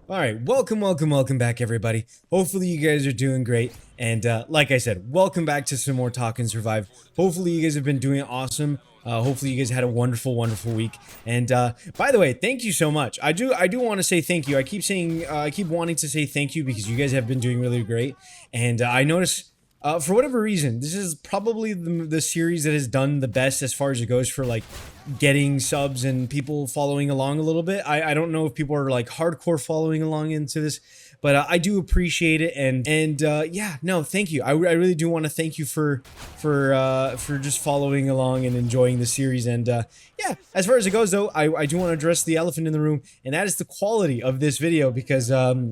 All right, welcome back, everybody. Hopefully, you guys are doing great. And like I said, welcome back to some more Talk and Survive. Hopefully, you guys have been doing awesome. Hopefully, you guys had a wonderful week. And by the way, thank you so much. I do want to say thank you. I keep wanting to say thank you because you guys have been doing really great. And I notice. For whatever reason, this is probably the series that has done the best as far as it goes for like getting subs and people following along a little bit. I don't know if people are like hardcore following along into this, but I do appreciate it. And yeah, no, thank you. I really do want to thank you for just following along and enjoying the series. And yeah, as far as it goes though, I do want to address the elephant in the room, and that is the quality of this video because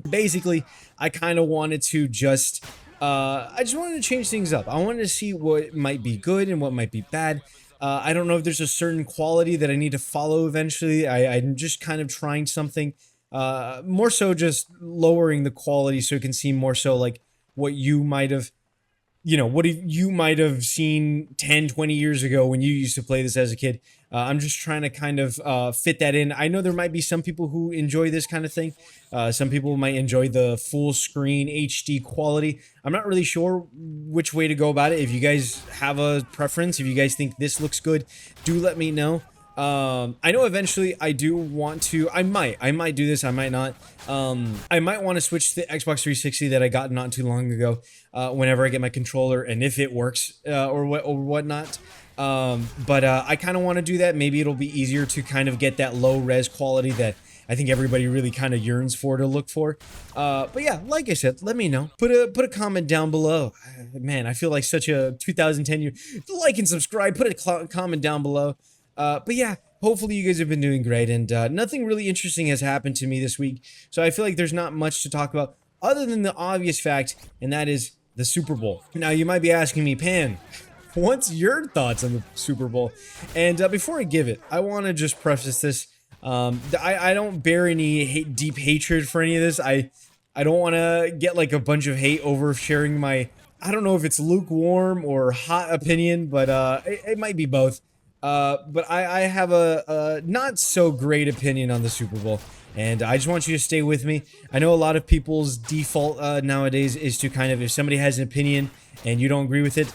basically I kind of wanted to just I just wanted to change things up. I wanted to see what might be good and what might be bad. I don't know if there's a certain quality that I need to follow eventually. I'm just kind of trying something. More so just lowering the quality so it can seem more so like what you might have, what you might have seen 10, 20 years ago when you used to play this as a kid. I'm just trying to kind of fit that in. I know there might be some people who enjoy this kind of thing. Some people might enjoy the full screen HD quality. I'm not really sure which way to go about it. If you guys have a preference, if you guys think this looks good, do let me know. I know eventually I do want to, I might do this, I might not. I might want to switch to the Xbox 360 that I got not too long ago, whenever I get my controller and if it works, or whatnot. But I kind of want to do that. Maybe it'll be easier to kind of get that low res quality that I think everybody really kind of yearns for to look for. But yeah, like I said, let me know. Put a comment down below. Man, I feel like such a 2010 year. Like and subscribe. Put a comment down below. But yeah, hopefully you guys have been doing great, and nothing really interesting has happened to me this week, so I feel like there's not much to talk about other than the obvious fact, and that is the Super Bowl. Now, you might be asking me, Pan, what's your thoughts on the Super Bowl? And before I give it, I want to just preface this. I don't bear any deep hatred for any of this. I don't want to get like a bunch of hate over sharing my, I don't know if it's lukewarm or hot opinion, but it might be both. But I have a not so great opinion on the Super Bowl, and I just want you to stay with me. I know a lot of people's default nowadays is to kind of, if somebody has an opinion and you don't agree with it,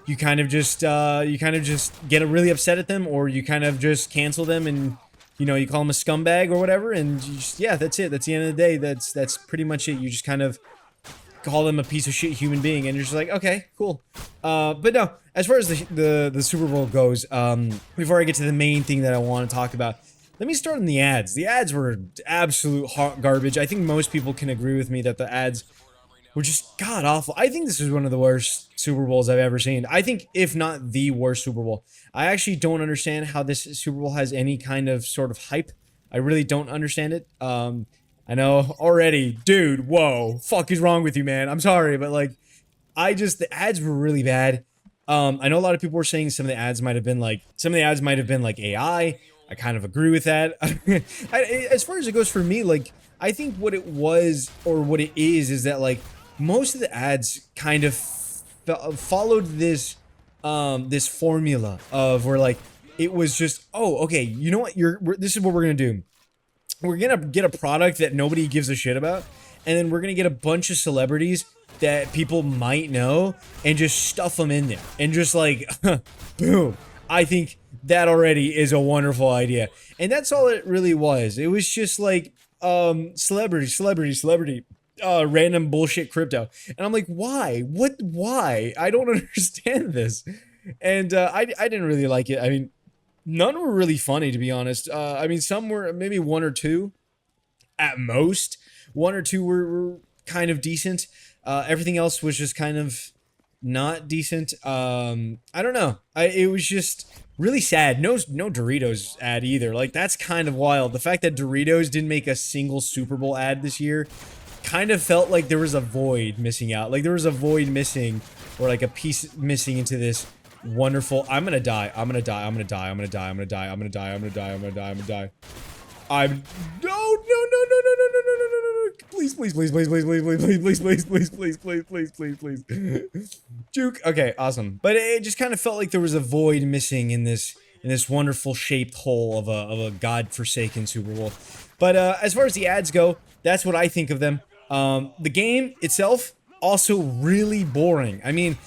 you kind of just get really upset at them, or you kind of just cancel them, and you call them a scumbag or whatever, and yeah, that's it. That's the end of the day. That's pretty much it. You just kind of call them a piece of shit human being, and you're just like, okay, cool. But no, as far as the Super Bowl goes, before I get to the main thing that I want to talk about, let me start on the ads. The ads were absolute hot garbage. I think most people can agree with me that the ads were just god awful. I think this is one of the worst Super Bowls I've ever seen. I think, if not the worst Super Bowl. I actually don't understand how this Super Bowl has any kind of sort of hype. I really don't understand it. I know already, dude, whoa, fuck is wrong with you, man? I'm sorry, but like, the ads were really bad. I know a lot of people were saying some of the ads might have been like AI. I kind of agree with that. As far as it goes for me, like, I think what it was, or what it is that like, most of the ads kind of followed this, this formula of where like, it was just, oh, okay, you know what, this is what we're gonna do. We're gonna get a product that nobody gives a shit about, and then we're gonna get a bunch of celebrities that people might know and just stuff them in there and just like boom. I think that already is a wonderful idea, and that's all it really was. It was just like celebrity, random bullshit crypto, and I'm like, why, why? I don't understand this. And I didn't really like it. I mean, none were really funny, to be honest. I mean, some were, maybe one or two at most. One or two were kind of decent. Everything else was just kind of not decent. I don't know. It was just really sad. No Doritos ad either. Like, that's kind of wild. The fact that Doritos didn't make a single Super Bowl ad this year kind of felt like there was a void missing out. Like, there was a void missing, or like a piece missing into this wonderful. I'm gonna die. I'm gonna die. I'm gonna die. I'm gonna die. I'm gonna die. I'm gonna die. I'm gonna die. I'm gonna die. I'm gonna die. I'm no. Please. Juke. Okay, awesome. But it just kind of felt like there was a void missing in this in this wonderful shaped hole of a god-forsaken Super Bowl. But as far as the ads go, that's what I think of them. The game itself, also really boring. I mean,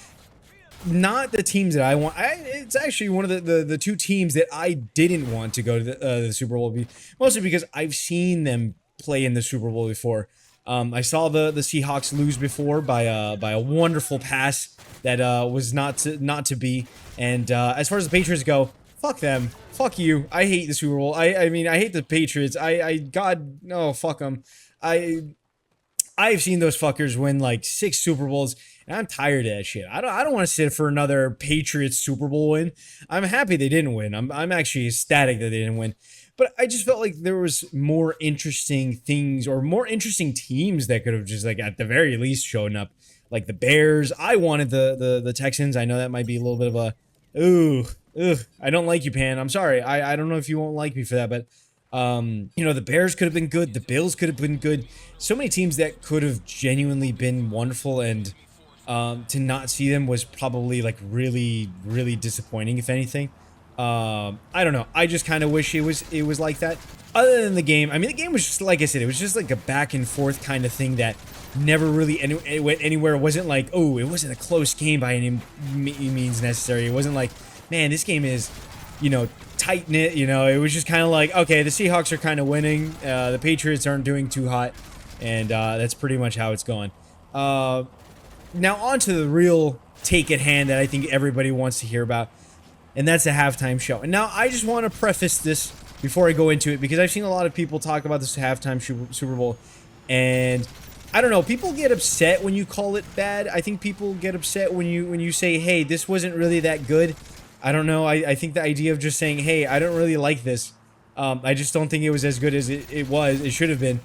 not the teams that I want. It's actually one of the two teams that I didn't want to go to the Super Bowl, mostly because I've seen them play in the Super Bowl before. I saw the Seahawks lose before by a wonderful pass that was not to be. And as far as the Patriots go, fuck them, fuck you. I hate the Super Bowl. I mean, I hate the Patriots. God, no, fuck them. I've seen those fuckers win like 6 Super Bowls, and I'm tired of that shit. I don't want to sit for another Patriots Super Bowl win. I'm happy they didn't win. I'm actually ecstatic that they didn't win. But I just felt like there was more interesting things or more interesting teams that could have just, like, at the very least shown up. Like the Bears. I wanted the Texans. I know that might be a little bit of a I don't like you, Pan. I'm sorry. I don't know if you won't like me for that, but you know, the Bears could have been good. The Bills could have been good. So many teams that could have genuinely been wonderful, and to not see them was probably like really, really disappointing, if anything. I don't know. I just kind of wish it was like that. Other than the game, I mean, the game was just, like I said, it was just like a back and forth kind of thing that never really went anywhere. It wasn't like, oh, it wasn't a close game by any means necessary. It wasn't like, man, this game is, you know, tight knit. You know, it was just kind of like, okay, the Seahawks are kind of winning. The Patriots aren't doing too hot, and that's pretty much how it's going. Now on to the real take at hand that I think everybody wants to hear about, and that's the halftime show. And now I just want to preface this before I go into it, because I've seen a lot of people talk about this halftime Super Bowl, and I don't know, people get upset when you call it bad. I think people get upset when you say, hey, this wasn't really that good. I don't know. I think the idea of just saying, hey, I don't really like this. I just don't think it was as good as it should have been.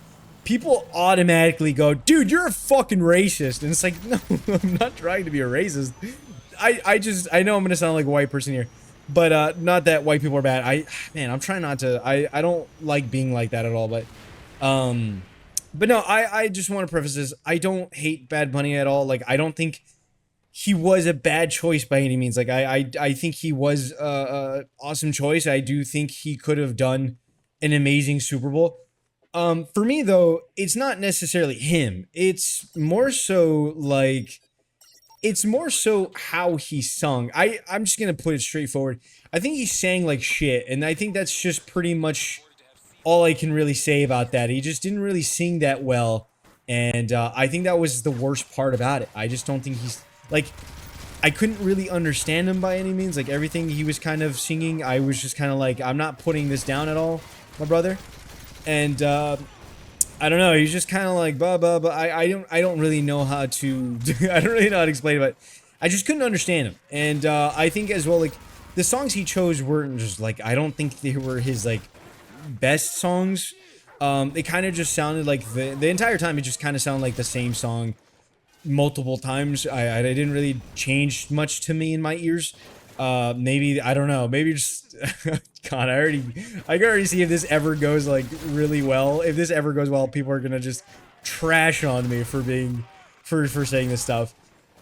People automatically go, dude, you're a fucking racist. And it's like, no, I'm not trying to be a racist. I know I'm going to sound like a white person here, but not that white people are bad. Man, I'm trying not to. I don't like being like that at all, but no, I just want to preface this. I don't hate Bad Bunny at all. Like, I don't think he was a bad choice by any means. Like, I think he was a awesome choice. I do think he could have done an amazing Super Bowl. For me though, it's not necessarily him. It's more so like, it's more so how he sung. I'm just gonna put it straightforward. I think he sang like shit, and I think that's just pretty much all I can really say about that. He just didn't really sing that well, and I think that was the worst part about it. I just don't think he's, like, I couldn't really understand him by any means. Like, everything he was kind of singing, I was just kind of like, I'm not putting this down at all, my brother. And I don't know, he's just kind of like blah blah blah. I don't really know how to I don't really know how to explain it, but I just couldn't understand him. And I think as well, like, the songs he chose weren't just like, I don't think they were his like best songs. They kind of just sounded like the entire time, it just kind of sounded like the same song multiple times. I didn't really change much to me in my ears. Maybe, I don't know, maybe just God, I can already see if this ever goes like really well. If this ever goes well, people are gonna just trash on me for saying this stuff.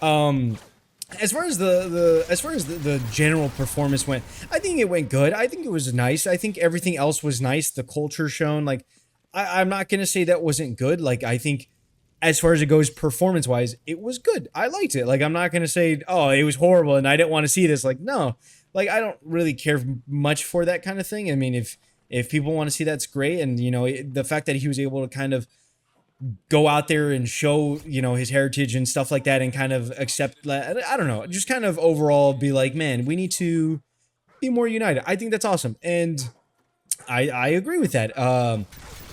As far as the general performance went, I think it went good. I think it was nice. I think everything else was nice. The culture shown, like, I'm not gonna say that wasn't good. Like, I think as far as it goes performance-wise, it was good. I liked it. Like, I'm not gonna say, oh, it was horrible and I didn't want to see this. Like, no. Like, I don't really care much for that kind of thing. I mean, if people want to see that's great. And, you know, the fact that he was able to kind of go out there and show, you know, his heritage and stuff like that, and kind of accept that, I don't know, just kind of overall be like, man, we need to be more united. I think that's awesome. And I agree with that.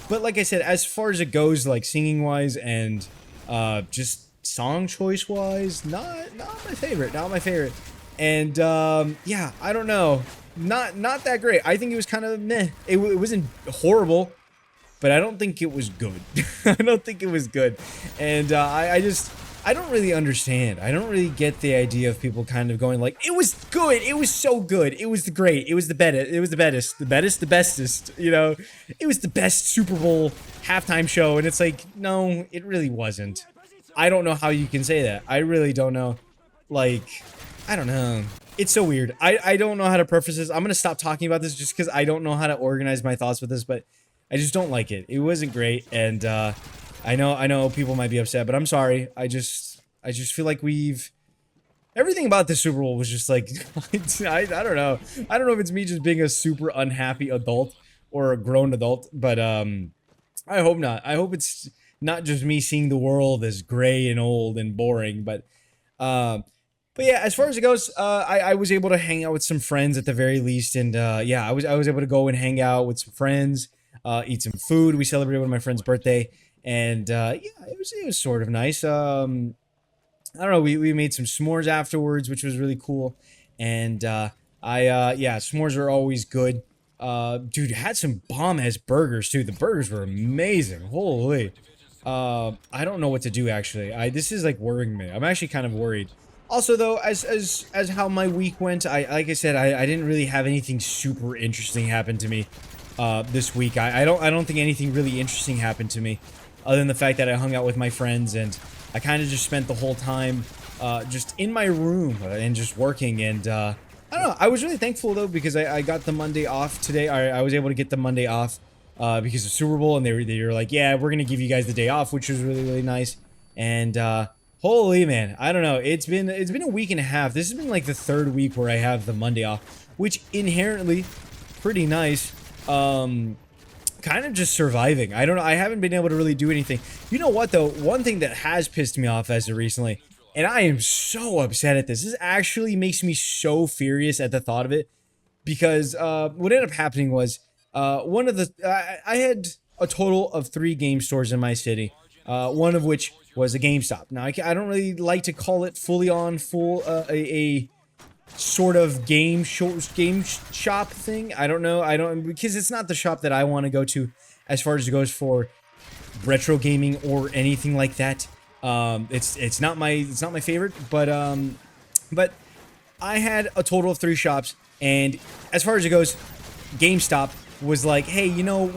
But like I said, as far as it goes, like singing wise and just song choice wise, not my favorite. Not my favorite. And yeah, I don't know. Not that great. I think it was kind of meh. It wasn't horrible, but I don't think it was good. I don't think it was good. And I don't really understand. I don't really get the idea of people kind of going like, it was good. It was so good. It was the great. It was the best. It was the best. The bestest. You know, it was the best Super Bowl halftime show. And it's like, no, it really wasn't. I don't know how you can say that. I really don't know. Like, I don't know. It's so weird. I don't know how to preface this. I'm gonna stop talking about this just because I don't know how to organize my thoughts with this, but I just don't like it. It wasn't great, and I know people might be upset, but I'm sorry. I just feel like we've everything about the Super Bowl was just like I don't know. I don't know if it's me just being a super unhappy adult or a grown adult, but I hope not. I hope it's not just me seeing the world as gray and old and boring, um but yeah, as far as it goes, I was able to hang out with some friends at the very least, and yeah, I was able to go and hang out with some friends, eat some food. We celebrated one of my friend's birthday, and yeah, it was sort of nice. I don't know. We made some s'mores afterwards, which was really cool, and yeah, s'mores are always good. Dude, had some bomb ass burgers too. The burgers were amazing. Holy. I don't know what to do actually. This is like worrying me. I'm actually kind of worried. Also though, as how my week went, I like I said, I didn't really have anything super interesting happen to me this week. I don't think anything really interesting happened to me other than the fact that I hung out with my friends, and I kind of just spent the whole time just in my room and just working, and I don't know. I was really thankful though because I got the Monday off today. I was able to get the Monday off because of Super Bowl, and they were like, yeah, we're gonna give you guys the day off, which was really nice. And holy man, I don't know. It's been a week and a half. This has been like the third week where I have the Monday off, which inherently pretty nice. Kind of just surviving. I don't know. I haven't been able to really do anything. You know what though? One thing that has pissed me off as of recently, and I am so upset at this. This actually makes me so furious at the thought of it, because what ended up happening was one of the I had a total of 3 game stores in my city, one of which was a GameStop. Now I don't really like to call it full a sort of game shop thing. I don't know. I don't, because it's not the shop that I want to go to as far as it goes for retro gaming or anything like that. It's not my favorite, but I had a total of 3 shops, and as far as it goes, GameStop was like, hey, you know,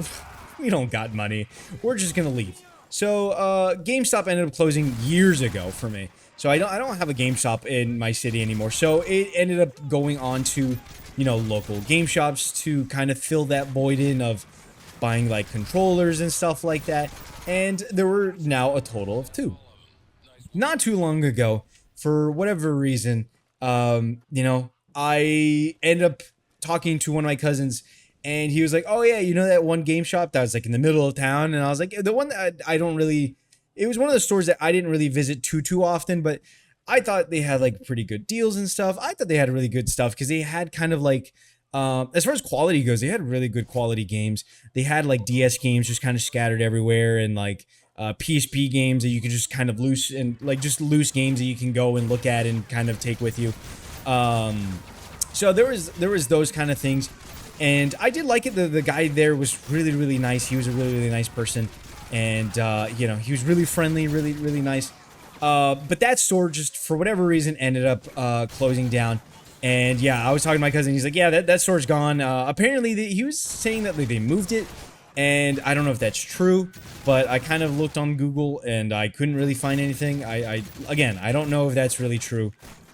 we don't got money. We're just gonna leave. So GameStop ended up closing years ago for me. So I don't have a GameStop in my city anymore. So it ended up going on to, you know, local game shops to kind of fill that void in of buying like controllers and stuff like that. And there were now a total of 2. Not too long ago, for whatever reason, you know, I ended up talking to one of my cousins, and he was like, oh yeah, you know that one game shop that was like in the middle of town? And I was like, the one that I don't really, it was one of the stores that I didn't really visit too often, but I thought they had like pretty good deals and stuff. I thought they had really good stuff because they had kind of like, as far as quality goes, they had really good quality games. They had like DS games just kind of scattered everywhere, and like PSP games that you could just kind of loose, and like just loose games that you can go and look at and kind of take with you. So there was those kind of things, and I did like it. The guy there was really nice. He was a really nice person, and you know, he was really friendly, really nice. But that store just for whatever reason ended up closing down. And yeah, I was talking to my cousin. He's like, yeah, that store's gone. Apparently he was saying that they moved it, and I don't know if that's true, but I kind of looked on Google and I couldn't really find anything. Again, I don't know if that's really true,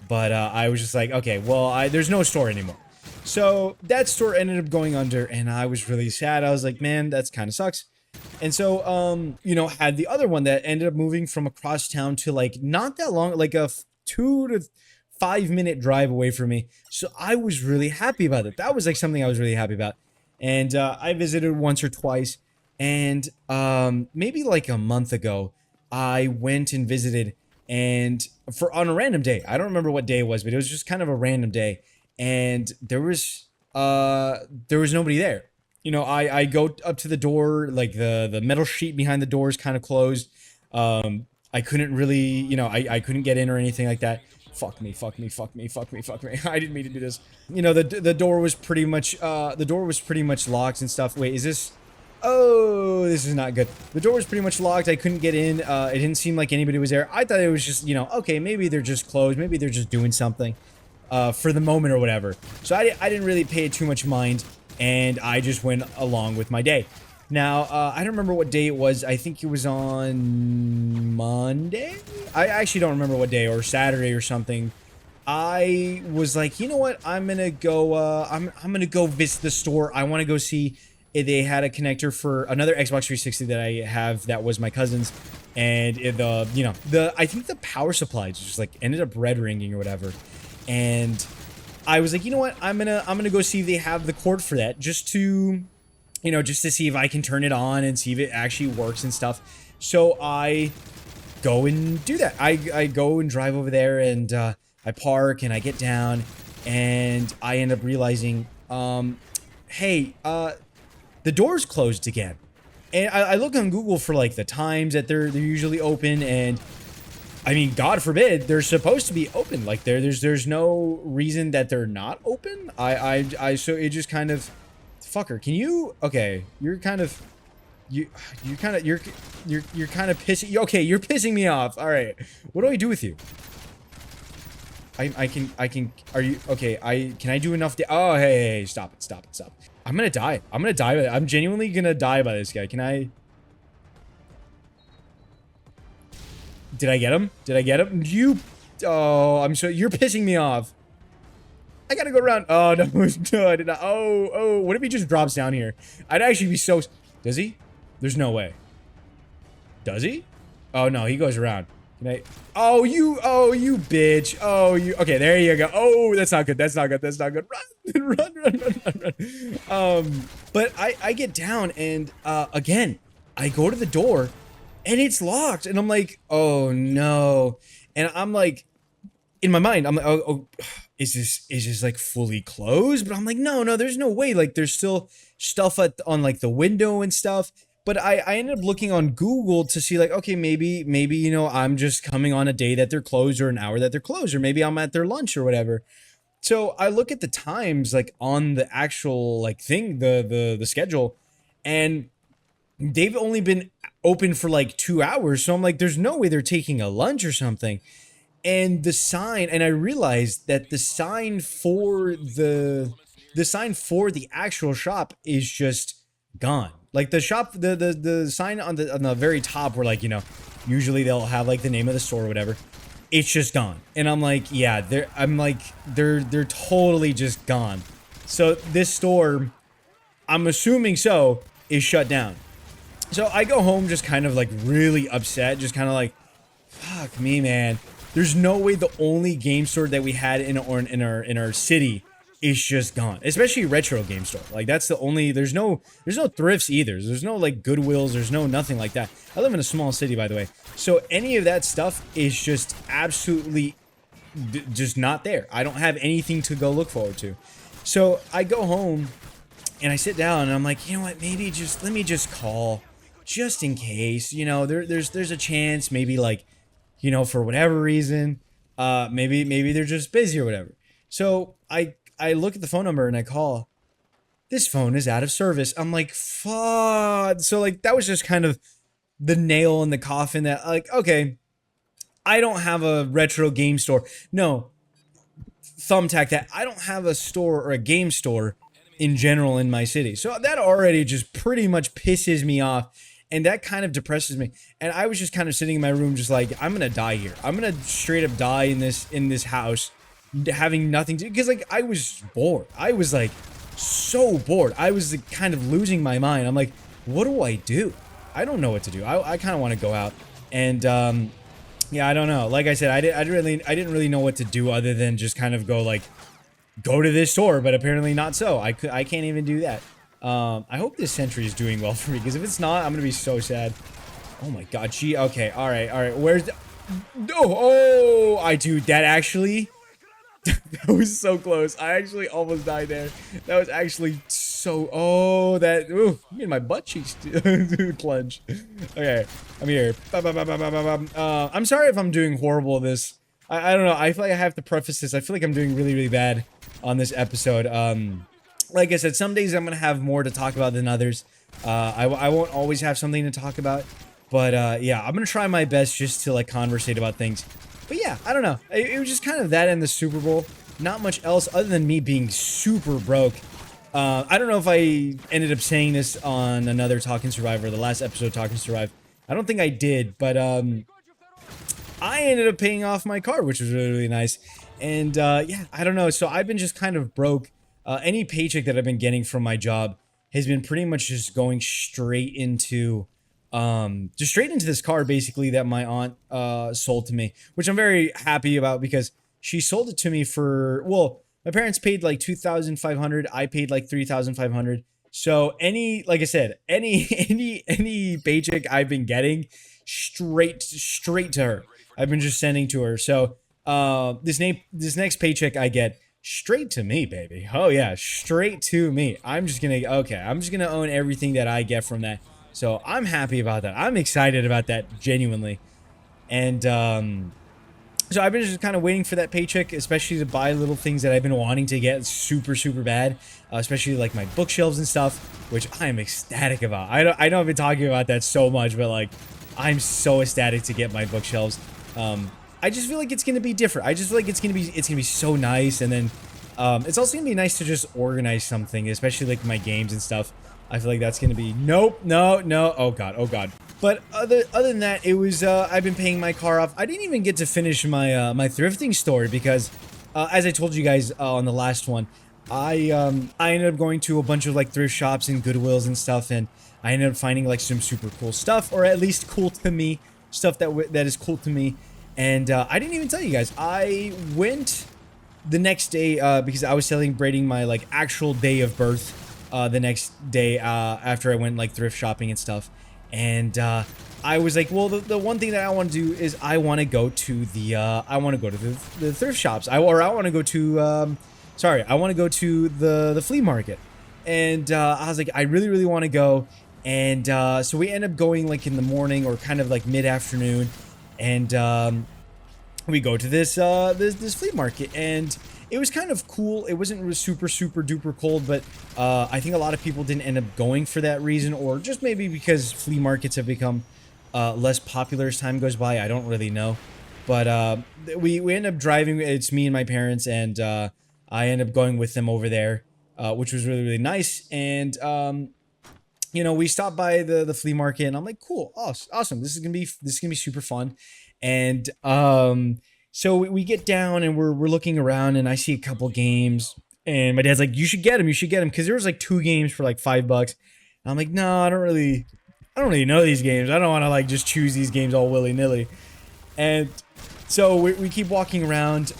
but I was just like, okay, well, there's no store anymore. So that store ended up going under, and I was really sad. I was like, man, that's kind of sucks. And so, you know, had the other one that ended up moving from across town to like not that long, like a 2 to 5 minute drive away from me. So I was really happy about it. That was like something I was really happy about. And I visited once or twice, and maybe like a month ago, I went and visited, and on a random day. I don't remember what day it was, but it was just kind of a random day, and there was nobody there. You know, I go up to the door, like the metal sheet behind the door is kind of closed. I couldn't really, you know, I couldn't get in or anything like that. Fuck me. I didn't mean to do this. You know, the door was pretty much locked and stuff. Wait, is this? Oh, this is not good. The door was pretty much locked. I couldn't get in. It didn't seem like anybody was there. I thought it was just, you know, okay, maybe they're just closed. Maybe they're just doing something for the moment or whatever. So I didn't really pay it too much mind, and I just went along with my day. Now, I don't remember what day it was. I think it was on Monday. I actually don't remember what day, or Saturday or something. I was like, you know what? I'm gonna go. I'm gonna go visit the store. I want to go see if they had a connector for another Xbox 360 that I have. That was my cousin's, and the I think the power supply just like ended up red ringing or whatever, and I was like, you know what? I'm gonna go see if they have the cord for that, just to just to see if I can turn it on and see if it actually works and stuff. So I go and do that. I go and drive over there, and I park and I get down, and I end up realizing, hey, the door's closed again. And I look on Google for like the times that they're usually open, and I mean, God forbid, they're supposed to be open. Like there's no reason that they're not open. So it just kind of, fucker. Can you? Okay, you're kind of. You're kind of pissing. Okay, you're pissing me off. All right, what do I do with you? I can. Are you okay? Can I do enough? Oh, hey, stop it. I'm gonna die. I'm genuinely gonna die by this guy. Can I? Did I get him? You. Oh, you're pissing me off. I gotta go around. Oh no, no, I did not. Oh, what if he just drops down here? I'd actually be so. Does he? There's no way. Does he? Oh no, he goes around. Can I? Oh, you bitch. Oh, you. Okay, there you go. Oh, that's not good. Run. But I get down, and again, I go to the door, and it's locked, and I'm like, oh no, and I'm like, in my mind, I'm like, oh, is this like fully closed? But I'm like, no, there's no way. Like, there's still stuff on like the window and stuff. But I ended up looking on Google to see like, okay, maybe I'm just coming on a day that they're closed, or an hour that they're closed, or maybe I'm at their lunch or whatever. So I look at the times like on the actual like thing, the schedule, and they've only been open for like 2 hours. So I'm like, there's no way they're taking a lunch or something. And the sign, and I realized that the sign for the actual shop is just gone. Like the shop, the sign on the very top, where like, usually they'll have like the name of the store or whatever. It's just gone. And I'm like, yeah, they're totally just gone. So this store, I'm assuming so, is shut down. So I go home just kind of like really upset, just kind of like, fuck me, man. There's no way the only game store that we had in our city is just gone. Especially retro game store. Like that's the only. There's no thrifts either. There's no like Goodwills. There's no nothing like that. I live in a small city, by the way. So any of that stuff is just absolutely just not there. I don't have anything to go look forward to. So I go home and I sit down and I'm like, you know what? Maybe let me just call, just in case. There's a chance. Maybe like, for whatever reason, maybe they're just busy or whatever. So I look at the phone number and I call. This phone is out of service. I'm like, fuck. So like that was just kind of the nail in the coffin that like, okay, I don't have a retro game store. No, thumbtack that. I don't have a store or a game store in general in my city. So that already just pretty much pisses me off. And that kind of depresses me. And I was just kind of sitting in my room just like, I'm gonna die here. I'm gonna straight up die in this house, having nothing to, because like I was bored. I was like so bored. I was like, kind of losing my mind. I'm like, what do I do? I don't know what to do. I kind of want to go out. And yeah, I don't know. Like I said, I didn't really know what to do other than just kind of go to this store, but apparently not so. I can't even do that. I hope this sentry is doing well for me, because if it's not, I'm gonna be so sad. Oh my god, gee, okay, alright, where's the... Dude, that actually... that was so close. I actually almost died there. That was actually so... Ooh, made my butt cheeks clench. Okay, I'm here. I'm sorry if I'm doing horrible at this. I don't know, I feel like I have to preface this. I feel like I'm doing really, really bad on this episode. Like I said, some days I'm gonna have more to talk about than others. I won't always have something to talk about, but yeah, I'm gonna try my best just to like conversate about things. But yeah, I don't know. It was just kind of that and the Super Bowl. Not much else other than me being super broke. I don't know if I ended up saying this on another Talking Survivor, the last episode of Talking Survive. I don't think I did, but I ended up paying off my car, which was really, really nice. And yeah, I don't know. So I've been just kind of broke. Any paycheck that I've been getting from my job has been pretty much just going straight into just straight into this car basically that my aunt sold to me, which I'm very happy about because she sold it to me for, well, my parents paid like 2,500, I paid like 3,500. So like I said, any paycheck I've been getting straight to her. I've been just sending to her. So this next paycheck I get straight to me, baby. Oh yeah, straight to me. I'm just gonna own everything that I get from that. So I'm happy about that. I'm excited about that, genuinely. And so I've been just kind of waiting for that paycheck, especially to buy little things that I've been wanting to get super, super bad, especially like my bookshelves and stuff, which I'm ecstatic about. I know I've been talking about that so much, but like I'm so ecstatic to get my bookshelves. I just feel like it's gonna be different. I just feel like it's gonna be so nice, and then it's also gonna be nice to just organize something, especially like my games and stuff. I feel like that's gonna be no. Oh god, oh god. But other than that, it was I've been paying my car off. I didn't even get to finish my my thrifting story because as I told you guys on the last one, I ended up going to a bunch of like thrift shops and Goodwills and stuff, and I ended up finding like some super cool stuff, or at least cool to me, stuff that is cool to me. And I didn't even tell you guys. I went the next day because I was celebrating my like actual day of birth the next day after I went like thrift shopping and stuff. And I was like, well, the one thing that I want to do is I want to go to the thrift shops. I want to go to I want to go to the flea market. And I was like, I really, really want to go. And so we end up going like in the morning or kind of like mid-afternoon. And we go to this this flea market, and it was kind of cool. It wasn't super duper cold, but I think a lot of people didn't end up going for that reason, or just maybe because flea markets have become less popular as time goes by. I don't really know, but we end up driving. It's me and my parents, and I end up going with them over there, which was really, really nice. And you know, we stopped by the flea market, and I'm like, cool, awesome. This is gonna be super fun. And so we get down, and we're looking around, and I see a couple games, and my dad's like, you should get them, because there was like 2 games for like $5. And I'm like, no, I don't really know these games. I don't want to like just choose these games all willy-nilly. And so we keep walking around.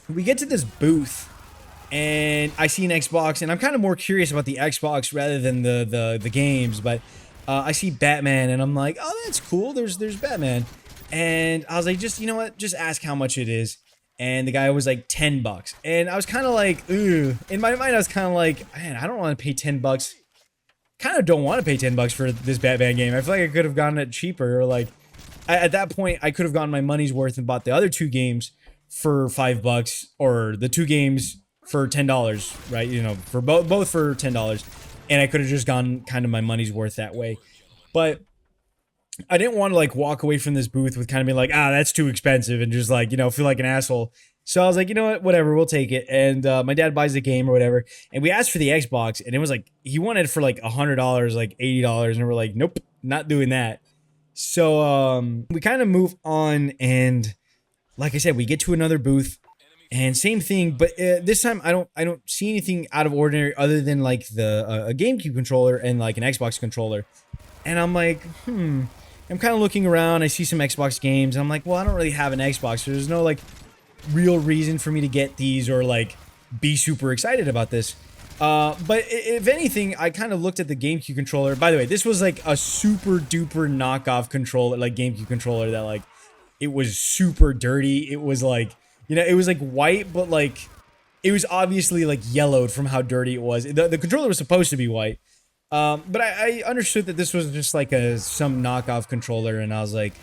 We get to this booth, and I see an Xbox, and I'm kind of more curious about the Xbox rather than the games, but I see Batman, and I'm like, oh, that's cool. There's Batman. And I was like, just, you know what? Just ask how much it is. And the guy was like $10. And I was kind of like, ooh. In my mind, I was kind of like, man, I don't want to pay $10. Kind of don't want to pay $10 for this Batman game. I feel like I could have gotten it cheaper. Or like, at that point, I could have gotten my money's worth and bought the other 2 games for $5, or the 2 games for $10, right? You know, for both for $10. And I could have just gotten kind of my money's worth that way. But I didn't want to like walk away from this booth with kind of being like, that's too expensive, and just like, you know, feel like an asshole. So I was like, you know what, whatever, we'll take it. And my dad buys the game or whatever, and we asked for the Xbox, and it was like, he wanted it for like $100, like $80, and we're like, nope, not doing that. So we kind of move on, and like I said, we get to another booth, and same thing, but this time I don't see anything out of ordinary other than like a GameCube controller and like an Xbox controller. And I'm like, I'm kind of looking around. I see some Xbox games. And I'm like, well, I don't really have an Xbox. So there's no like real reason for me to get these or like be super excited about this. But if anything, I kind of looked at the GameCube controller. By the way, this was like a super duper knockoff controller, like GameCube controller that like, it was super dirty. It was like, you know, it was like white, but like, it was obviously like yellowed from how dirty it was. The controller was supposed to be white. But I understood that this was just like some knockoff controller, and I was like,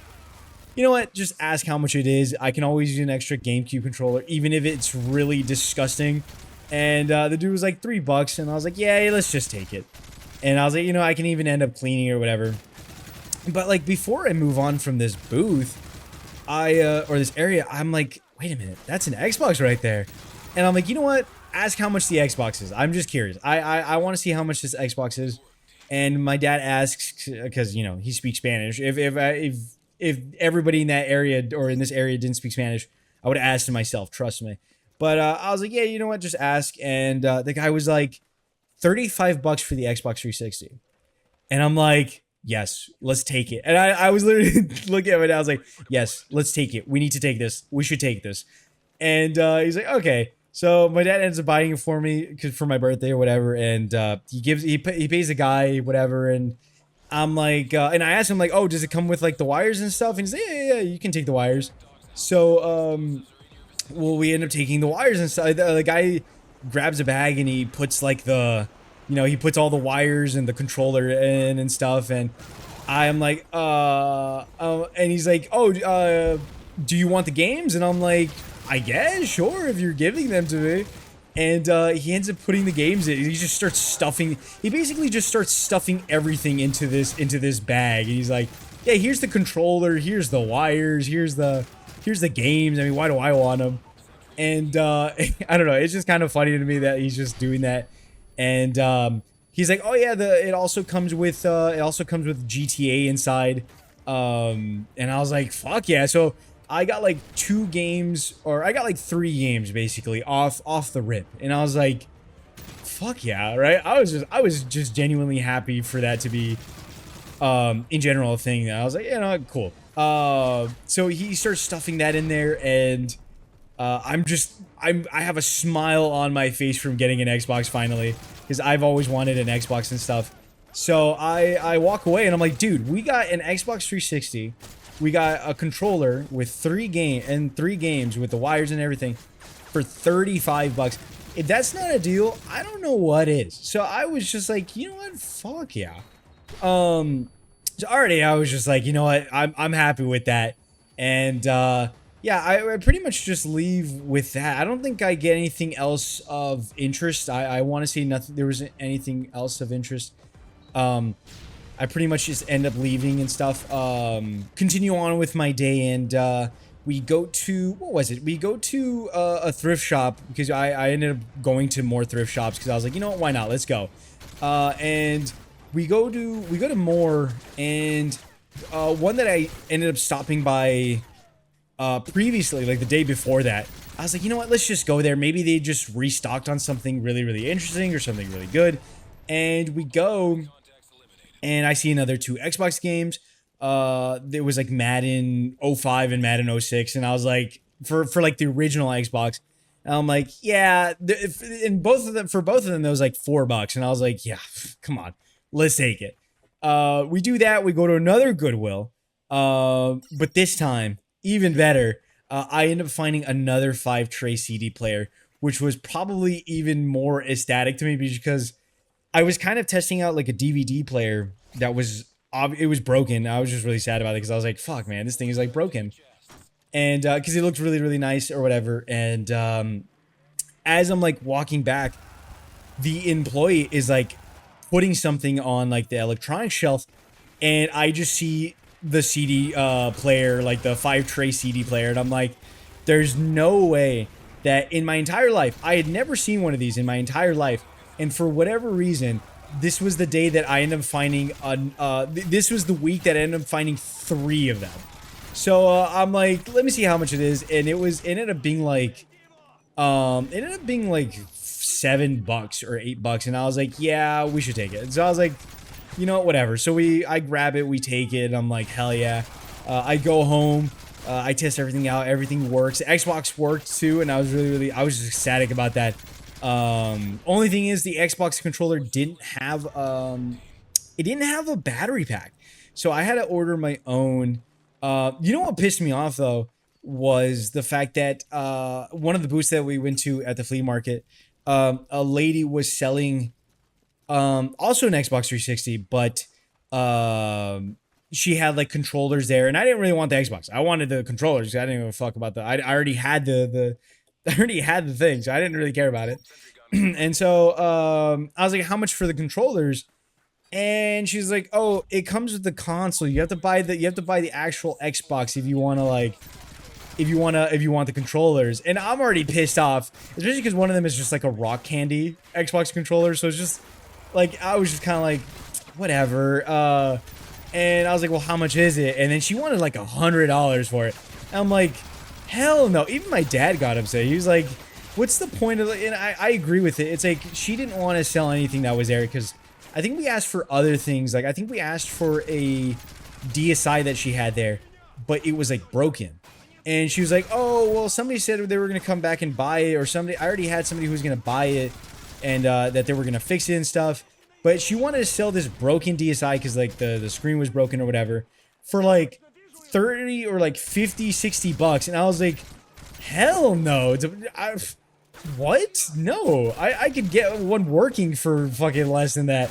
you know what, just ask how much it is. I can always use an extra GameCube controller, even if it's really disgusting. And the dude was like $3, and I was like, yeah, let's just take it. And I was like, you know, I can even end up cleaning or whatever. But like, before I move on from this booth, or this area, I'm like, wait a minute, that's an Xbox right there. And I'm like, you know what? Ask how much the Xbox is. I'm just curious. I want to see how much this Xbox is. And my dad asks, because, you know, he speaks Spanish. If if everybody in that area or in this area didn't speak Spanish, I would have asked it myself. Trust me. But I was like, yeah, you know what? Just ask. And the guy was like, $35 for the Xbox 360. And I'm like, yes, let's take it. And I was literally looking at it and I was like, yes, let's take it. We need to take this. We should take this. And he's like, okay. So my dad ends up buying it for me for my birthday or whatever. And he pays the guy whatever. And I'm like, and I asked him like, oh, does it come with like the wires and stuff? And he's like, yeah, you can take the wires. So, well, we end up taking the wires and stuff. The guy grabs a bag and he puts like he puts all the wires and the controller in and stuff. And I'm like, and he's like, oh, do you want the games? And I'm like, I guess, sure, if you're giving them to me. And he ends up putting the games in. He just starts stuffing. He basically just starts stuffing everything into this bag. And he's like, yeah, here's the controller, here's the wires, here's the games. I mean, why do I want them? And I don't know. It's just kind of funny to me that he's just doing that. And he's like, oh yeah, it also comes with GTA inside. And I was like, fuck yeah. So I got like 2 games, or I got like 3 games basically off the rip. And I was like, fuck yeah, right? I was just genuinely happy for that to be in general a thing. I was like, you know, cool. So he starts stuffing that in there, and I have a smile on my face from getting an Xbox finally, because I've always wanted an Xbox and stuff. So I walk away and I'm like, dude, we got an Xbox 360. We got a controller with 3 games with the wires and everything for $35. If that's not a deal, I don't know what is. So I was just like, you know what? Fuck yeah. So already I was just like, you know what? I'm happy with that. And yeah, I pretty much just leave with that. I don't think I get anything else of interest. I want to say nothing. There wasn't anything else of interest. I pretty much just end up leaving and stuff. Continue on with my day, and we go to, what was it? We go to a thrift shop, because I ended up going to more thrift shops because I was like, you know what? Why not? Let's go. And we go to more, and one that I ended up stopping by previously, like the day before that, I was like, you know what, let's just go there. Maybe they just restocked on something really, really interesting or something really good. And we go, and I see another 2 Xbox games. There was like Madden 05 and Madden 06, and I was like, for like the original Xbox, and I'm like, yeah, in both of them, for both of them, there was like $4, and I was like, yeah, come on, let's take it. We do that. We go to another Goodwill, but this time, even better, I end up finding another 5-tray CD player, which was probably even more ecstatic to me, because I was kind of testing out like a DVD player that was, it was broken. I was just really sad about it, because I was like, fuck, man, this thing is like broken. And because it looked really, really nice or whatever. And as I'm like walking back, the employee is like putting something on like the electronics shelf, and I just see the CD player, like the 5-tray CD player, and I'm like, there's no way that in my entire life, I had never seen one of these in my entire life, and for whatever reason, this was the day that I ended up finding this was the week that I ended up finding 3 of them. So I'm like, let me see how much it is, and it ended up being like $7 or $8, and I was like, yeah, we should take it. So I was like, you know, whatever. So I grab it, we take it. I'm like, hell yeah. I go home. I test everything out. Everything works. The Xbox worked too, and I was I was just ecstatic about that. Only thing is, the Xbox controller didn't have it didn't have a battery pack, so I had to order my own. You know what pissed me off though was the fact that one of the booths that we went to at the flea market, a lady was selling also an Xbox 360, but she had like controllers there, and I didn't really want the Xbox. I wanted the controllers. I didn't give a fuck about I already had the I already had the thing, so I didn't really care about it. And so I was like, how much for the controllers? And she's like, oh, it comes with the console. You have to buy the actual Xbox if you want to if you want the controllers. And I'm already pissed off, especially because one of them is just like a rock candy Xbox controller. So it's just like, I was just kind of like, whatever. And I was like, well, how much is it? And then she wanted like $100 for it. And I'm like, hell no. Even my dad got upset. He was like, what's the point of it? And I agree with it. It's like she didn't want to sell anything that was there because I think we asked for other things. Like I think we asked for a DSI that she had there, but it was like broken. And she was like, oh, well, somebody said they were going to come back and buy it, or somebody, I already had somebody who was going to buy it and that they were going to fix it and stuff. But she wanted to sell this broken DSI because like the screen was broken or whatever for like 30 or like 50, 60 bucks. And I was like, hell no. What? No, I could get one working for fucking less than that.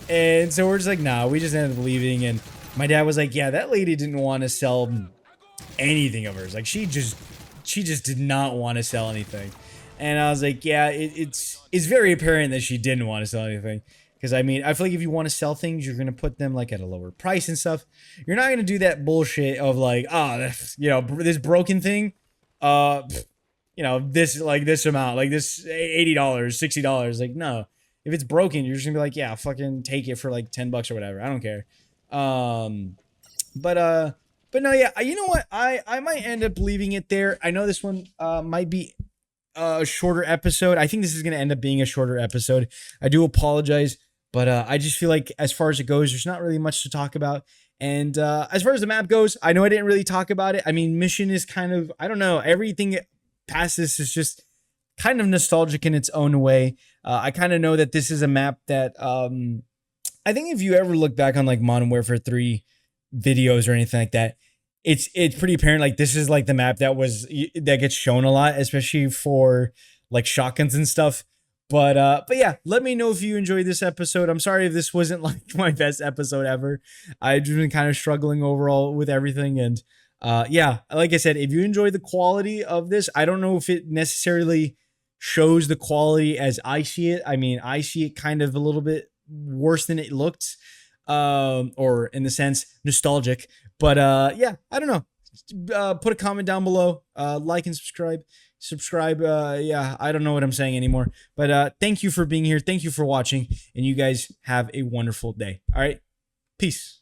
And so we're just like, nah, we just ended up leaving. And my dad was like, yeah, that lady didn't want to sell anything of hers. Like she just did not want to sell anything. And I was like, yeah, it's very apparent that she didn't want to sell anything. Because I mean, I feel like if you want to sell things, you're gonna put them like at a lower price and stuff. You're not gonna do that bullshit of like, oh, you know, this broken thing, you know, this like this amount, like this $80, $60. Like, no, if it's broken, you're just gonna be like, yeah, fucking take it for like 10 bucks or whatever. I don't care. But no, yeah, you know what? I might end up leaving it there. I know this one might be a shorter episode. I think this is gonna end up being a shorter episode. I do apologize. But I just feel like as far as it goes, there's not really much to talk about. And as far as the map goes, I know I didn't really talk about it. I mean, Mission is kind of, I don't know, everything past this is just kind of nostalgic in its own way. I kind of know that this is a map that I think if you ever look back on like Modern Warfare 3 videos or anything like that, it's pretty apparent like this is like the map that gets shown a lot, especially for like shotguns and stuff. But yeah, let me know if you enjoyed this episode. I'm sorry if this wasn't like my best episode ever. I've just been kind of struggling overall with everything. And yeah, like I said, if you enjoy the quality of this, I don't know if it necessarily shows the quality as I see it. I mean, I see it kind of a little bit worse than it looked, or in the sense nostalgic. But yeah, I don't know. Put a comment down below, like and subscribe. Yeah, I don't know what I'm saying anymore, but thank you for being here. Thank you for watching, and you guys have a wonderful day. All right, peace.